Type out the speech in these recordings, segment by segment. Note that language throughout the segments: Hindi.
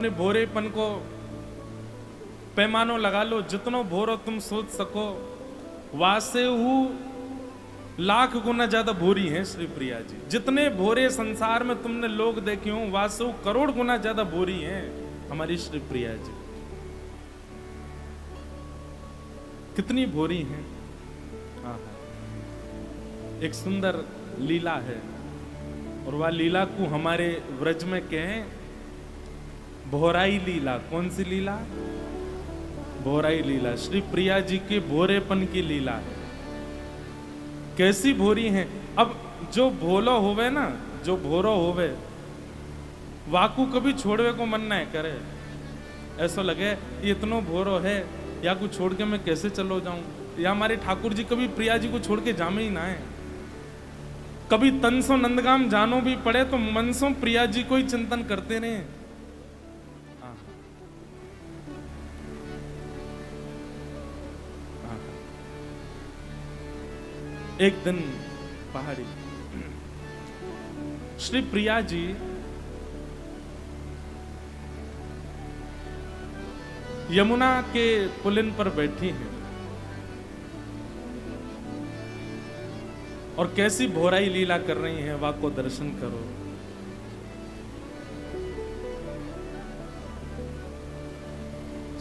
अपने भोरेपन को पैमानो लगा लो, जितनो भोरो तुम सोच सको। वासे लाख गुना ज्यादा भोरी हैं श्री प्रिया जी। जितने भोरे संसार में तुमने लोग देखे हो, वासे करोड़ गुना ज्यादा भोरी हैं हमारी श्री प्रिया जी। कितनी भोरी हैं। हाँ, एक सुंदर लीला है और वह लीला को हमारे व्रज में कहें भोराई लीला। कौन सी लीला? भोराई लीला। श्री प्रिया जी के भोरेपन की लीला है। कैसी भोरी हैं। अब जो भोलो होवे ना, जो भोरो होवे, वाकू कभी छोड़वे को मन ना करे। ऐसा लगे ये इतनो भोरो है, या कुछ छोड़ के मैं कैसे चलो जाऊं। या हमारे ठाकुर जी कभी प्रिया जी को छोड़ के जामे ही ना है। कभी तनसो नंदगाम जानो भी पड़े तो मनसो प्रिया जी को ही चिंतन करते रहे। एक दिन पहाड़ी श्री प्रिया जी यमुना के पुलिन पर बैठी हैं और कैसी भोराई लीला कर रही हैं, वाह को दर्शन करो।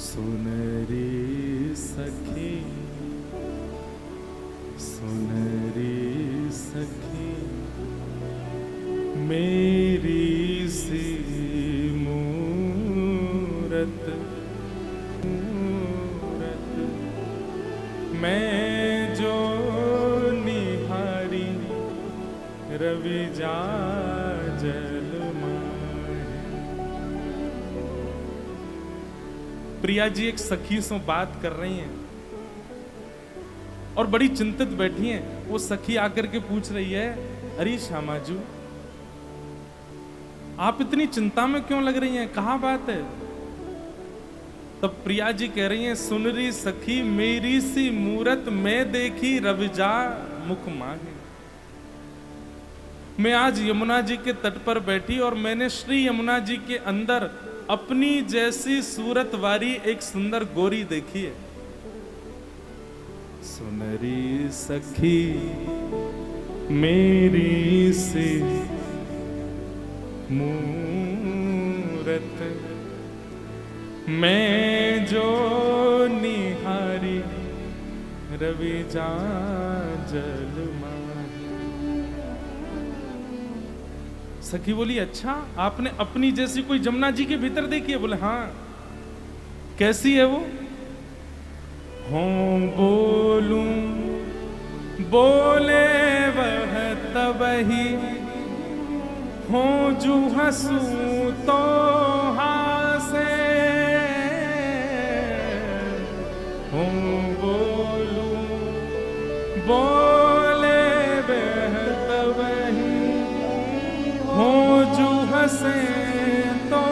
सुनरी सखी सुनरी सखी मेरी सी मूरत मैं जो निहारी रवि जा जल माहे। प्रिया जी एक सखी से बात कर रही हैं और बड़ी चिंतित बैठी हैं। वो सखी आकर के पूछ रही है, अरे श्यामाजू आप इतनी चिंता में क्यों लग रही हैं, कहाँ बात है? तब प्रिया जी कह रही हैं, सुनरी सखी मेरी सी मूरत मैं देखी रविजा मुख माहे। मैं आज यमुना जी के तट पर बैठी और मैंने श्री यमुना जी के अंदर अपनी जैसी सूरत वाली एक सुंदर गोरी देखी है। सुनरी सखी मेरी सी मूरत मैं जो निहारी रवि जा जल माहे। सखी बोली, अच्छा आपने अपनी जैसी कोई जमुना जी के भीतर देखी है? बोले हाँ। कैसी है वो? हों बोलूं बोले वह तबही, हों जो हंसूं तो हासे। हों बोलूं बोले वह तबही, हों जो हंसे तो।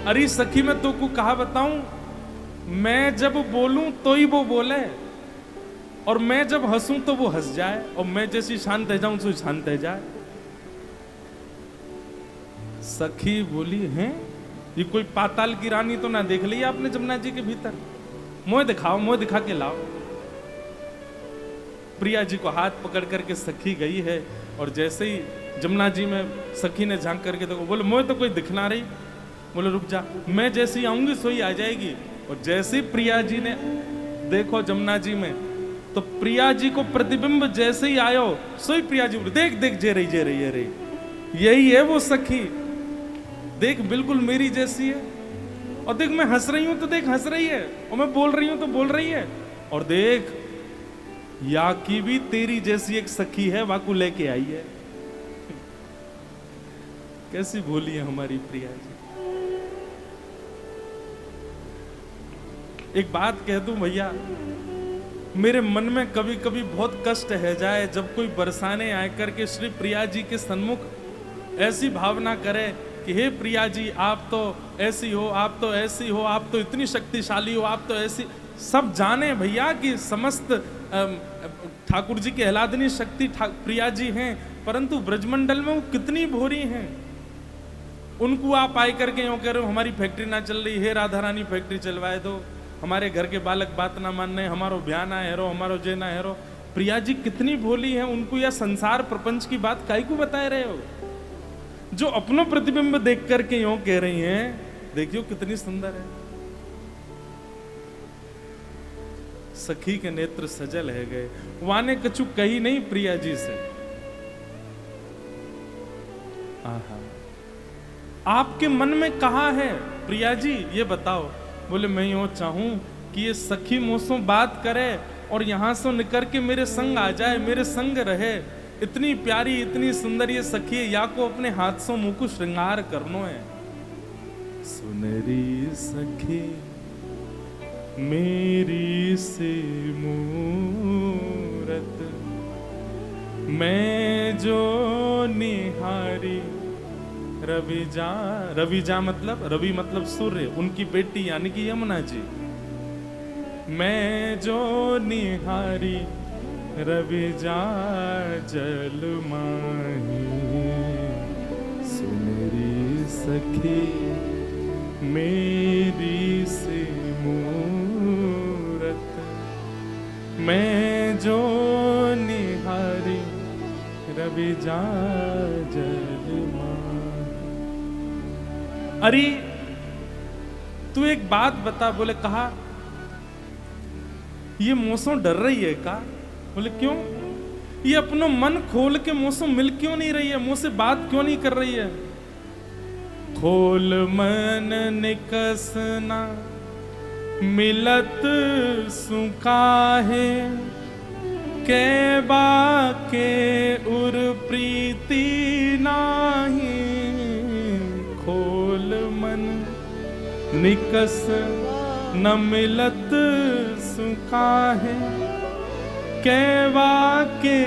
अरे सखी मैं तो को कहा बताऊं, मैं जब बोलूं तो ही वो बोले और मैं जब हंसूं तो वो हंस जाए और मैं जैसी शांत रह जाऊं तो शांत रह जाए। सखी बोली, हैं ये कोई पाताल की रानी तो ना देख ली आपने जमुना जी के भीतर? मोह दिखाओ, मोह दिखा के लाओ। प्रिया जी को हाथ पकड़ करके सखी गई है और जैसे ही जमुना जी में सखी ने झांक करके देखो, बोले मोह तो कोई दिखना रही। बोले रुक जा, मैं जैसी आऊंगी सोई आ जाएगी। और जैसे प्रिया जी ने देखो जमुना जी में, तो प्रिया जी को प्रतिबिंब जैसे ही आयो सोई प्रिया जी बोले, देख देख जे रही जे रही जे रही, यही है वो सखी। देख बिल्कुल मेरी जैसी है। और देख मैं हंस रही हूं तो देख हंस रही है, और मैं बोल रही हूं तो बोल रही है। और देख या की भी तेरी जैसी एक सखी है, वाकू लेके आई है। कैसी भोली है हमारी प्रिया जी। एक बात कह दूं भैया, मेरे मन में कभी कभी बहुत कष्ट है जाए जब कोई बरसाने आकर के श्री प्रिया जी के सन्मुख ऐसी भावना करे कि हे प्रिया जी आप तो ऐसी हो, आप तो ऐसी हो, आप तो इतनी शक्तिशाली हो, आप तो ऐसी। सब जाने भैया कि समस्त ठाकुर जी की आह्लादनी शक्ति प्रिया जी हैं, परंतु ब्रजमंडल में वो कितनी भोरी हैं। उनको आप आए करके यूँ कह रहे हो हमारी फैक्ट्री ना चल रही है, राधा रानी फैक्ट्री चलवाए दो, हमारे घर के बालक बात ना मान रहे, हमारो ब्याह ना हेरो, हमारो जे ना हेरो। प्रिया जी कितनी भोली है, उनको यह संसार प्रपंच की बात काहे को बताए रहे हो? जो अपनो प्रतिबिंब देख करके यूँ कह रही हैं, देखियो कितनी सुंदर है। सखी के नेत्र सजल है गए, वाने कछु कही नहीं प्रिया जी से। आहा, आपके मन में कहा है प्रिया जी ये बताओ। बोले मैं यूं चाहूं कि ये सखी मुझसे बात करे और यहां से निकल के मेरे संग आ जाए, मेरे संग रहे। इतनी प्यारी इतनी सुंदर ये सखी है, या को अपने हाथ से मुंह को श्रृंगार करनो है। सुनरी सखी मेरी से मूरत, मैं जो निहारी रवि जा मतलब रवि मतलब सूर्य, उनकी बेटी यानी कि यमुना जी। मैं जो निहारी रवि जा जल माही, सुनरी सखी मेरी से मूरत, मैं जो निहारी रवि जा जल माही। अरे तू एक बात बता। बोले कहा ये मौसम डर रही है का? बोले क्यों? ये अपना मन खोल के मौसम मिल क्यों नहीं रही है, मुंह से बात क्यों नहीं कर रही है? खोल मन निकसना मिलत सुकाहे, के बाके उर प्रीति नाही। खोल मन निकस न मिलत सुकाहे, कहवा के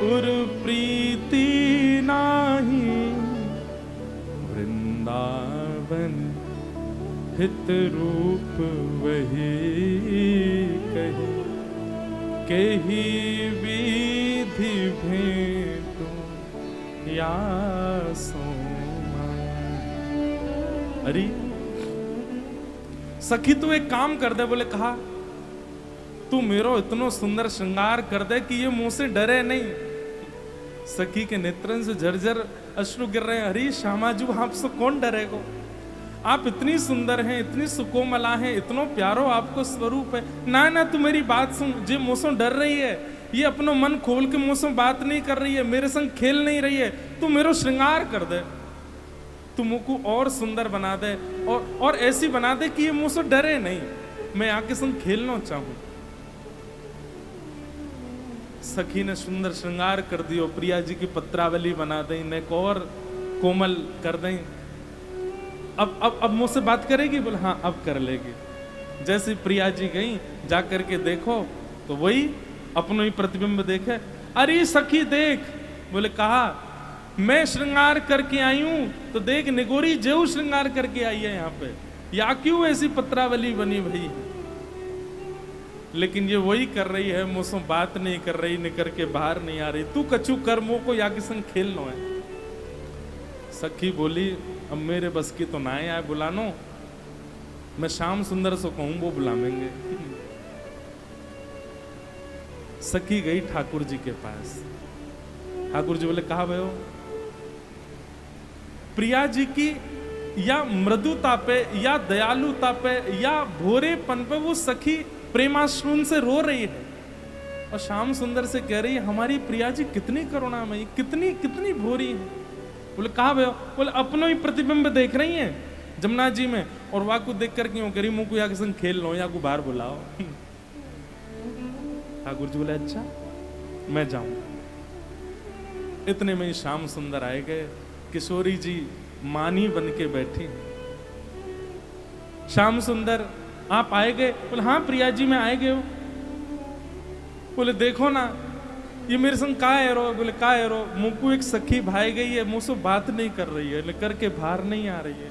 उर प्रीति नाही। वृंदावन हित रूप वही कही, केही विधि भेंटू या सोमा। अरे सखी तू एक काम कर दे। बोले कहा तू मेरो इतनो सुंदर श्रृंगार कर दे कि ये मुंह से डरे नहीं। सखी के नेत्रन से झरझर अश्रु गिर रहे हैं। अरे श्यामाजू आपसे कौन डरेगो? आप इतनी सुंदर हैं, इतनी सुकोमला हैं, इतनो प्यारो आपको स्वरूप है। ना ना तू मेरी बात सुन, जे मुझसे डर रही है, ये अपनो मन खोल के मुझसे बात नहीं कर रही है, मेरे संग खेल नहीं रही है। तू मेरो श्रृंगार कर दे, तू मुझको और सुंदर बना दे और ऐसी बना दे कि ये मुझसे डरे नहीं, मैं आके संग खेलना चाहूं। सखी ने सुंदर श्रृंगार कर दियो, प्रिया जी की पत्रावली बना दें, नेक और कोमल कर दें। अब मुझसे बात करेगी? बोले हाँ अब कर लेगी। जैसे प्रिया जी गई, जा करके देखो तो वही अपनो ही प्रतिबिंब देखे। अरे सखी देख। बोले कहा मैं श्रृंगार करके आई हूं, तो देख निगोरी जेऊ श्रृंगार करके आई है यहाँ पे, या क्यों ऐसी पत्रावली बनी भई? लेकिन ये वही कर रही है, मुझसे बात नहीं कर रही, निकर के बाहर नहीं आ रही। तू कछु कर्मों को या के संग खेलना है। सखी बोली अब मेरे बस की तो ना आए बुलानो, मैं श्याम सुंदर से कहूं वो बुलावेंगे। सखी गई ठाकुर जी के पास। ठाकुर जी बोले कहा भयो? प्रिया जी की या मृदुता पे या दयालुता पे या भोरेपन पे वो सखी प्रेमाश्रुन से रो रही है और श्याम सुंदर से कह रही है हमारी प्रिया जी कितनी करुणामयी, कितनी कितनी भोरी है। बोले कहा भयो? बोले अपनो ही प्रतिबिंब देख रही हैं जमुना जी में, और वाह को देख कर क्यों करी मुंह को या के संग खेल लो या को बाहर बुलाओ। ठाकुर जी बोले अच्छा मैं जाऊं। इतने में ही श्याम सुंदर आए गए। किशोरी जी मानी बन के बैठी। श्याम सुंदर आप आए गए? बोले हाँ प्रिया जी मैं आए गए हो। बोले देखो ना ये मेरे संग का है रो। बोले का है रो? मुंह को एक सखी भाई गई है, मुझसे बात नहीं कर रही है, लेकर के बाहर नहीं आ रही है।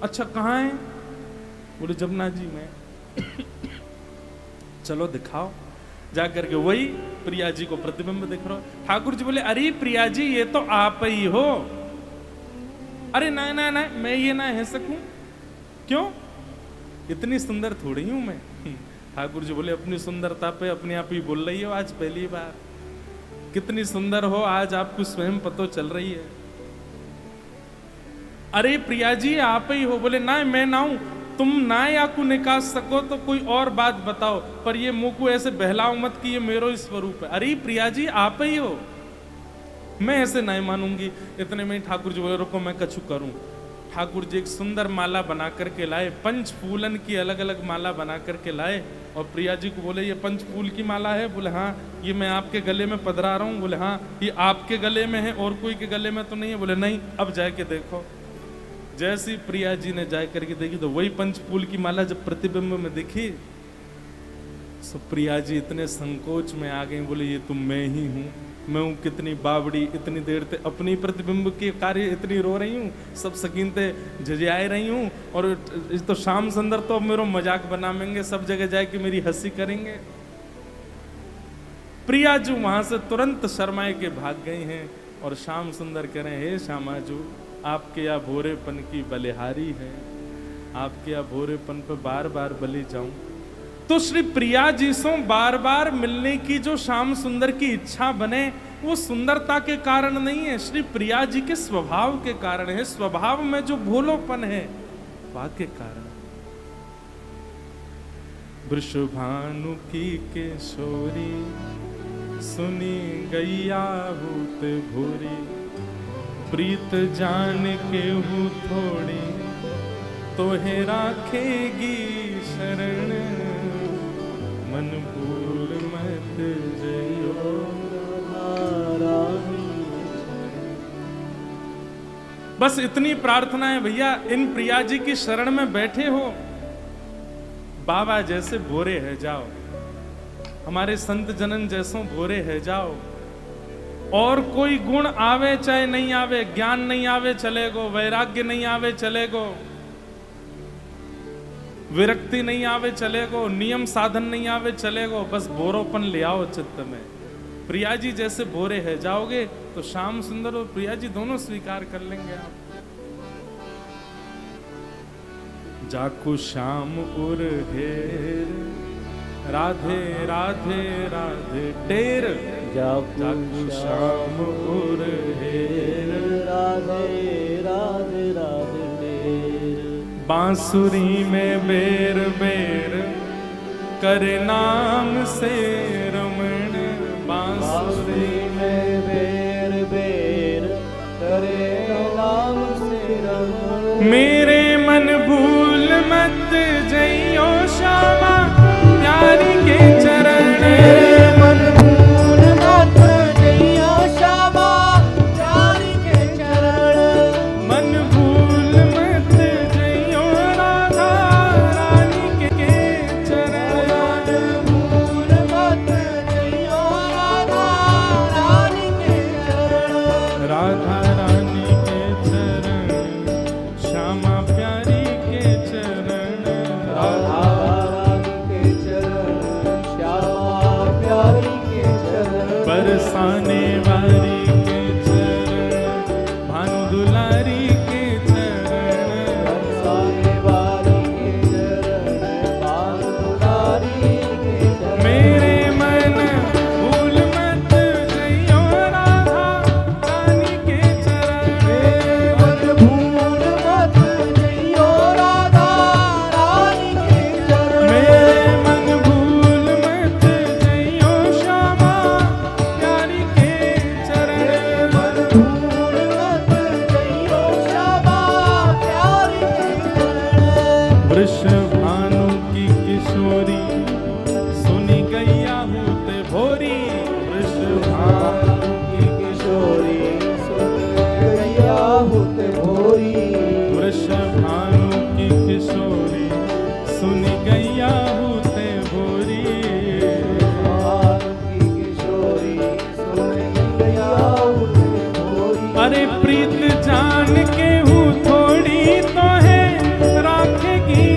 अच्छा कहाँ है? बोले जमुना जी में। चलो दिखाओ। जा करके वही प्रिया जी को प्रतिबिंब दिख रहा। ठाकुर जी बोले अरे प्रिया जी ये तो आप ही हो। अरे ना ना ना, मैं ये ना है सकूं, क्यों? इतनी सुंदर थोड़ी हूं मैं। ठाकुर जी बोले अपनी सुंदरता पे अपने आप ही बोल रही हो आज पहली बार। कितनी सुंदर हो आज आपको स्वयं पता चल रही है। अरे प्रिया जी आप ही हो। बोले ना मैं ना हूं। तुम ना या को निकाल सको तो कोई और बात बताओ, पर ये मुंह को ऐसे बहलाओ मत कि ये मेरो ही स्वरूप है। अरे प्रिया जी आप ही हो, मैं ऐसे नहीं मानूंगी। इतने में ठाकुर जी बोले रुको मैं कछु करूं। ठाकुर जी एक सुंदर माला बना करके लाए, पंच फूलन की अलग अलग माला बना करके लाए और प्रिया जी को बोले ये पंच फूल की माला है? बोले हाँ। ये मैं आपके गले में पधरा रहा हूँ? बोले हाँ। ये आपके गले में है और कोई के गले में तो नहीं है? बोले नहीं। अब जाके देखो। जैसी प्रिया जी ने जा करके देखी तो वही पंच फूल की माला जब प्रतिबिंब में दिखी, तो प्रिया जी इतने संकोच में आ गई। बोले ये तो मैं ही हूँ, मैं हूँ कितनी बावड़ी। इतनी देर से अपनी प्रतिबिंब के कार्य इतनी रो रही हूँ, सब सकीनते झिझियाए रही हूँ, और तो श्याम सुंदर तो अब मेरा मजाक बनाएंगे, सब जगह जाके मेरी हंसी करेंगे। प्रिया जी वहां से तुरंत शर्माए के भाग गई हैं और श्याम सुंदर कह रहे हैं हे श्यामाजू आपके या भोरेपन की बलिहारी है, आपके या भोरेपन पे बार बार बलि जाऊं। तो श्री प्रिया जी से बार बार मिलने की जो श्याम सुंदर की इच्छा बने, वो सुंदरता के कारण नहीं है, श्री प्रिया जी के स्वभाव के कारण है। स्वभाव में जो भोलोपन है वह के कारण। वृषभानु की केशोरी सुनी गैया हूत भूरी, प्रीत जान के हूँ थोड़ी तोहे राखेगी शरण, मन भूल मत जइयो रानी। बस इतनी प्रार्थना है भैया, इन प्रिया जी की शरण में बैठे हो, बाबा जैसे भोरे है जाओ, हमारे संत जनन जैसों भोरे है जाओ। और कोई गुण आवे चाहे नहीं आवे, ज्ञान नहीं आवे चलेगो, वैराग्य नहीं आवे चलेगो, विरक्ति नहीं आवे चलेगो, नियम साधन नहीं आवे चलेगो, बस भोरोपन ले आओ चित्त में। प्रिया जी जैसे भोरे है जाओगे तो श्याम सुंदर और प्रिया जी दोनों स्वीकार कर लेंगे आप। जाकू श्याम उर हेर, राधे राधे राधे टेर, जाकू श्याम उर हेर, राधे राधे राधे टेर। बांसुरी में बेर बेर करे नाम से रमण, बांसुरी में बेर बेर करे नाम से रमण। मेरे मन भूल मत जइयो श्यामा प्यारी के चरण, मन भूल मत जइयो श्यामा प्यारी के चरण, मन भूल मत जइयो राधा रानी के चरण, मन भूल मत जइयो राधा रानी के चरण, राधा रानी के चरण, श्यामा प्यारी के चरण, राधा बरसाने वाली के चरण, भानु दुलारी के चरण, बरसाने वाली के चरण, भानु दुलारी के चरण। मेरे मन भूल मत जइयो राधा रानी के चरण, मेरे मन भूल मत जइयो राधा रानी के चरण, मेरे मन भूल मत जइयो श्यामा प्यारी के चरण, मन भूल मत जइयो श्यामा प्यारी के चरण। वृषभानु की किशोरी सुनी गैया होते भोरी, वृषभानु की किशोरी सुनी गैया होते भोरी, वृषभानु की किशोरी सुनी गैया होते भोरी, वृषभानु की किशोरी सुनी गैया होते भोरी। अरे प्रीत जान के हूँ थोड़ी तो है राखेगी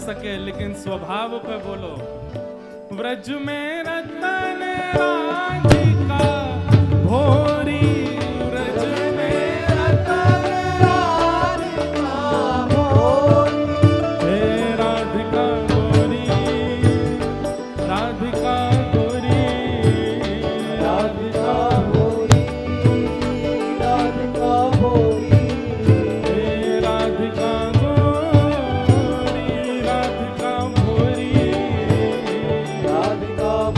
सके, लेकिन स्वभाव पे बोलो। व्रज में रतन राधिका भोरी, व्रज में रतन राधिका भोरी, हे राधिका गोरी, राधिका गोरी, राधिका गोरी, राधिका गोरी, हे राधिका गोरी, राधिका गोरी, राधिका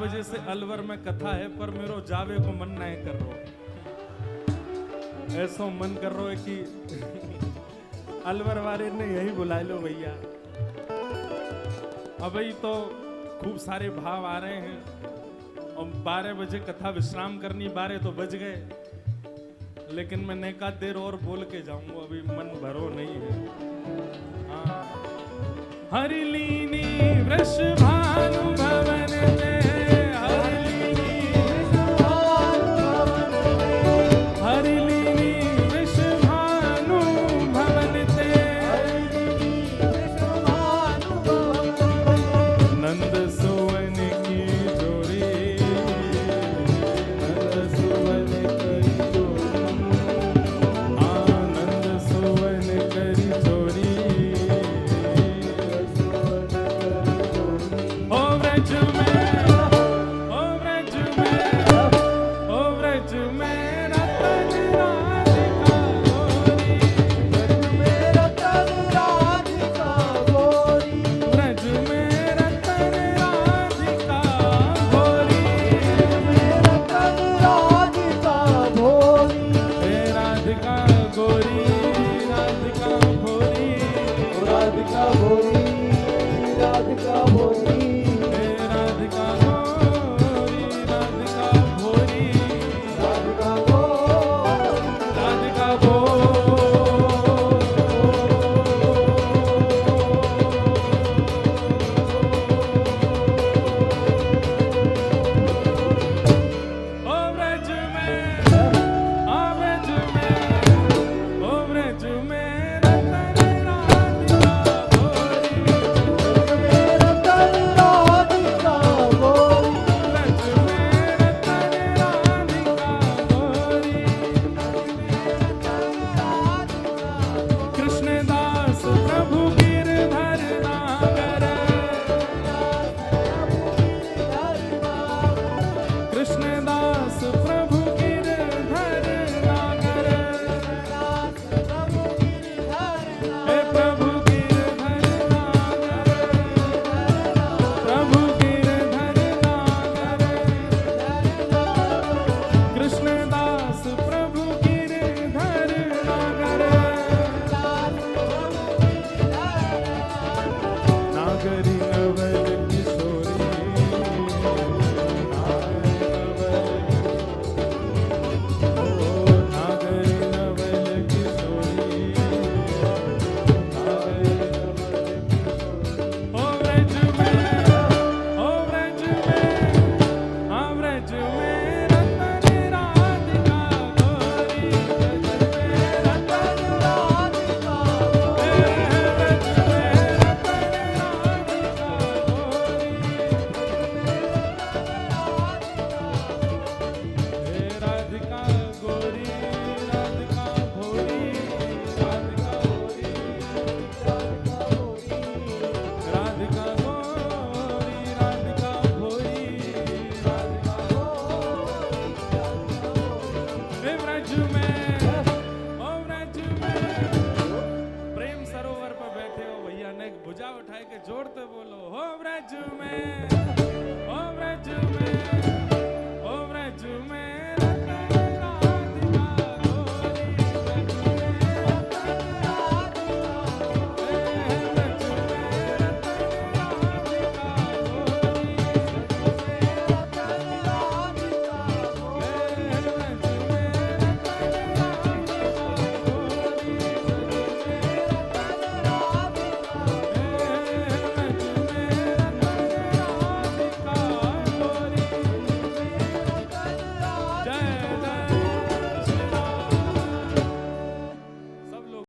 बजे से अलवर में कथा है, पर मेरो जावे को मन नहीं कर रो। ऐसा मन कर रो है कि अलवर वाले ने यही बुला लो भैया। अभी तो खूब सारे भाव आ रहे हैं और 12 बजे कथा विश्राम करनी, 12 तो बज गए, लेकिन मैं नेका देर और बोल के जाऊंगा, अभी मन भरो नहीं है। हाँ। हरिलीनी वृषभानु